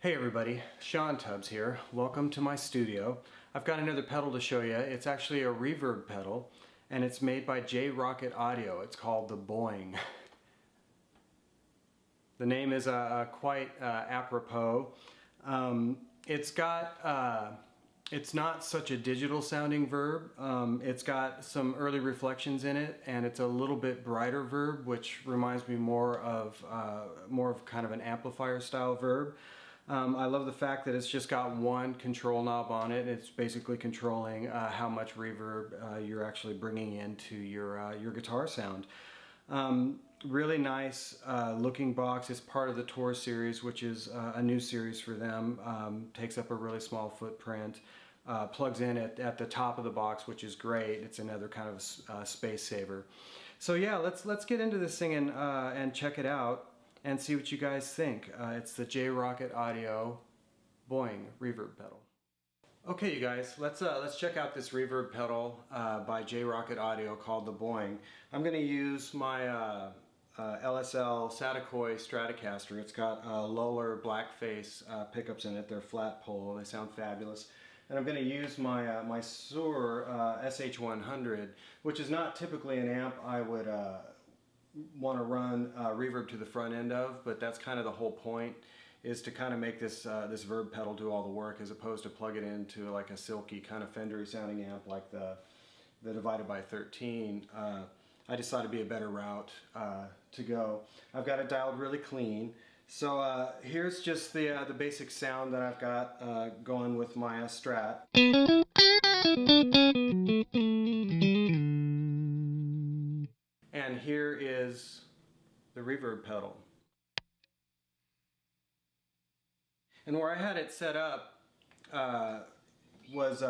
Hey everybody, shawntubbs here. Welcome to my studio. I've got another pedal to show you. It's actually a reverb pedal and it's made by Rockett Audio. It's called the Boing. The name is quite apropos. It's not such a digital sounding verb. It's got some early reflections in it, and it's a little bit brighter verb, which reminds me more of kind of an amplifier style verb. I love the fact that it's just got one control knob on it. It's basically controlling how much reverb you're actually bringing into your guitar sound. Really nice looking box. It's part of the Tour series, which is a new series for them. Takes up a really small footprint. Plugs in at the top of the box, which is great. It's another kind of space saver. So yeah, let's get into this thing and check it out and see what you guys think. It's the Rockett Audio Boing reverb pedal. Okay, you guys, let's check out this reverb pedal by Rockett Audio called the Boing. I'm going to use my LSL Sadakoi Stratocaster. It's got lower blackface pickups in it. They're flat pole. They sound fabulous. And I'm going to use my my Sur SH100, which is not typically an amp I would want to run reverb to the front end of, but that's kind of the whole point, is to kind of make this this verb pedal do all the work, as opposed to plug it into like a silky kind of Fendery sounding amp like the Divided by 13. I decided to be a better route to go. I've got it dialed really clean. So here's just the basic sound that I've got going with my Strat. And here is the reverb pedal. And where I had it set up was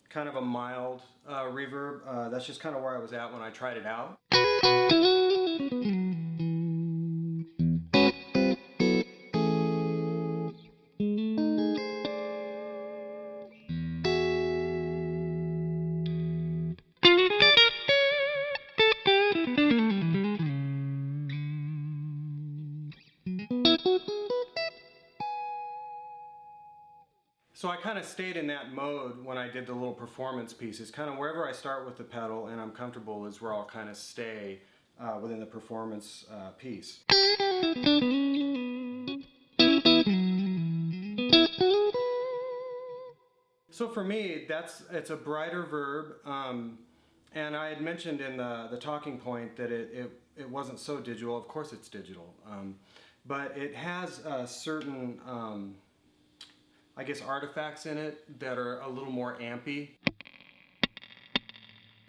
kind of a mild reverb. That's just kind of where I was at when I tried it out. So I kind of stayed in that mode when I did the little performance pieces. Kind of wherever I start with the pedal and I'm comfortable is where I'll kind of stay within the performance piece. So for me, it's a brighter verb, and I had mentioned in the talking point that it wasn't so digital. Of course it's digital, but it has certain I guess artifacts in it that are a little more ampy.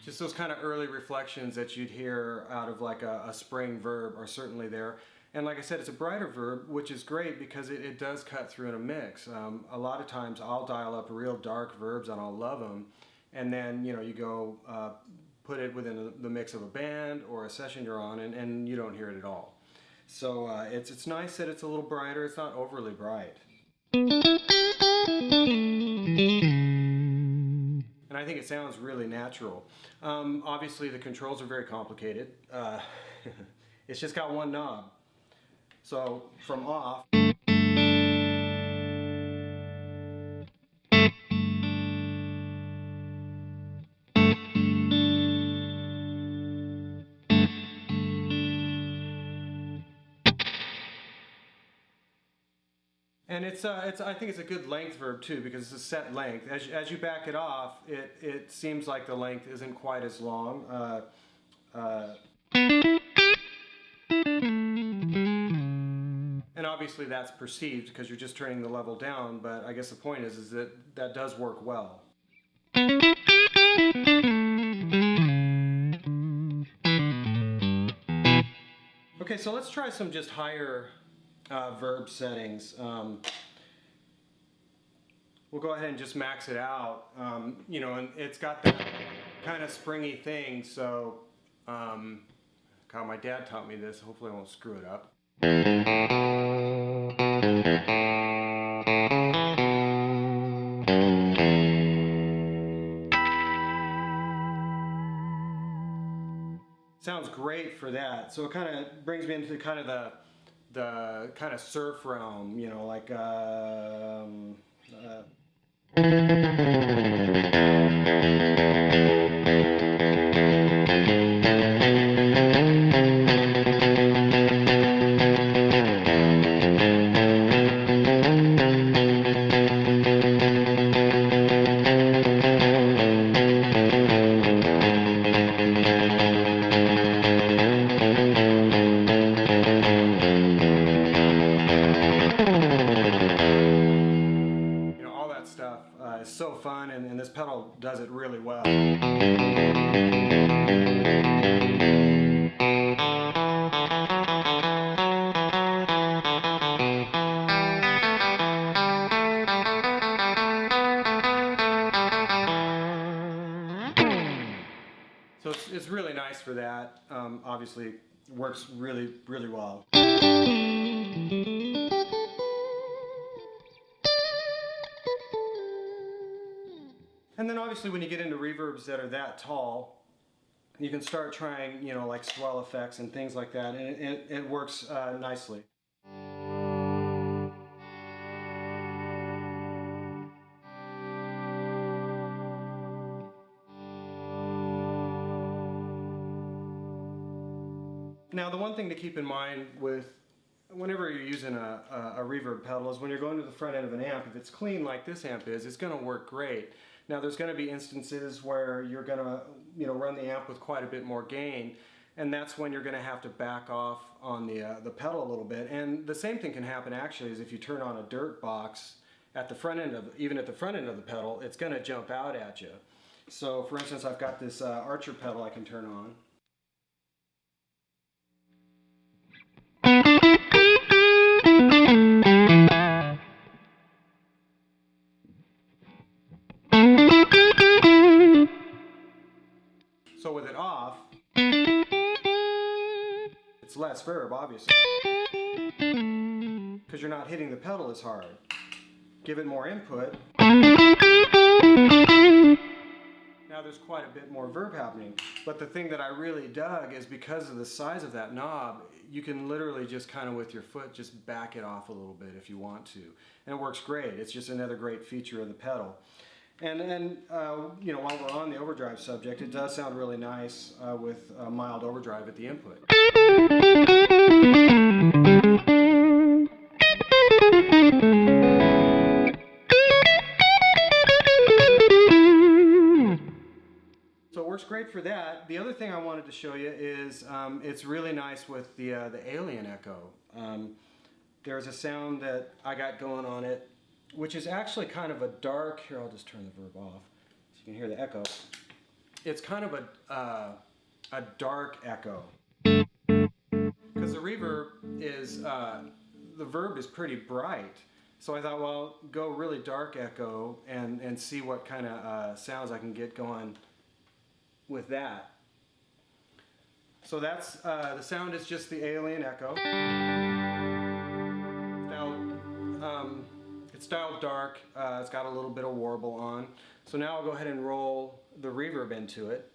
Just those kind of early reflections that you'd hear out of like a spring verb are certainly there. And like I said, it's a brighter verb, which is great because it does cut through in a mix. A lot of times I'll dial up real dark verbs and I'll love them, and then you go put it within the mix of a band or a session you're on, and you don't hear it at all. So it's nice that it's a little brighter. It's not overly bright. And I think it sounds really natural. Obviously the controls are very complicated. It's just got one knob. So from off, and I think it's a good length verb too, because it's a set length. As you back it off, it seems like the length isn't quite as long. And obviously that's perceived because you're just turning the level down, but I guess the point is that does work well. Okay, so let's try some just higher verb settings. We'll go ahead and just max it out. And it's got that kind of springy thing, so God, my dad taught me this. Hopefully I won't screw it up. Sounds great for that. So it kind of brings me into kind of the kind of surf realm, you know, like all that stuff is so fun, and this pedal does it really well. So it's really nice for that. Obviously, works really, really well. And then obviously when you get into reverbs that are that tall, you can start trying, you know, like swell effects and things like that, and it works nicely. Now, the one thing to keep in mind with whenever you're using a reverb pedal is when you're going to the front end of an amp, if it's clean like this amp is, it's going to work great. Now, there's going to be instances where you're going to, you know, run the amp with quite a bit more gain, and that's when you're going to have to back off on the pedal a little bit. And the same thing can happen actually is if you turn on a dirt box at the front end of, even at the front end of the pedal, it's going to jump out at you. So, for instance, I've got this Archer pedal I can turn on. So with it off, it's less verb, obviously, because you're not hitting the pedal as hard. Give it more input. Now there's quite a bit more verb happening. But the thing that I really dug is because of the size of that knob, you can literally just kind of with your foot just back it off a little bit if you want to. And it works great. It's just another great feature of the pedal. And you know, while we're on the overdrive subject, it does sound really nice with mild overdrive at the input. So it works great for that. The other thing I wanted to show you is it's really nice with the Alien Echo. There's a sound that I got going on it, which is actually kind of a dark, here I'll just turn the verb off so you can hear the echo. It's kind of a dark echo. Because the reverb is, the verb is pretty bright. So I thought, well, go really dark echo and see what kind of sounds I can get going with that. So that's, the sound is just the Alien Echo. It's styled dark, it's got a little bit of warble on. So now I'll go ahead and roll the reverb into it.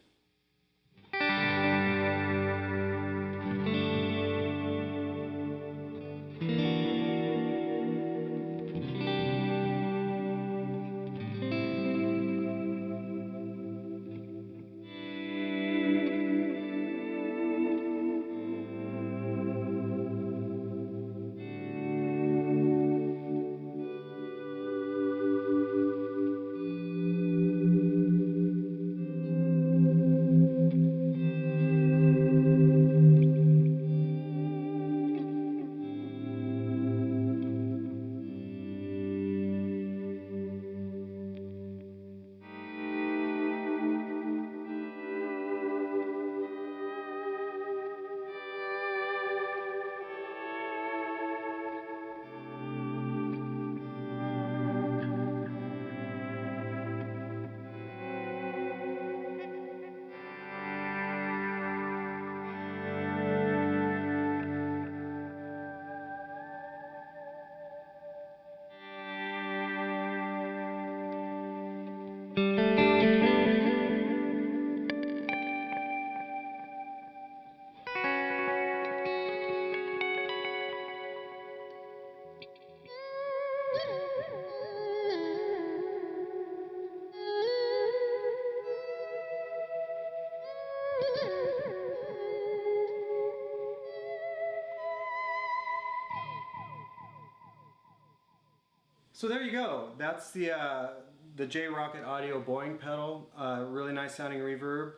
So there you go. That's the Rockett Audio Boing pedal. Really nice sounding reverb.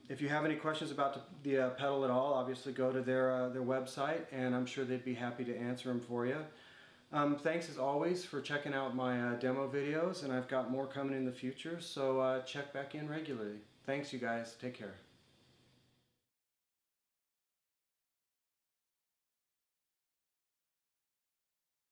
If you have any questions about the pedal at all, obviously go to their website, and I'm sure they'd be happy to answer them for you. Thanks as always for checking out my demo videos, and I've got more coming in the future, so check back in regularly. Thanks, you guys. Take care.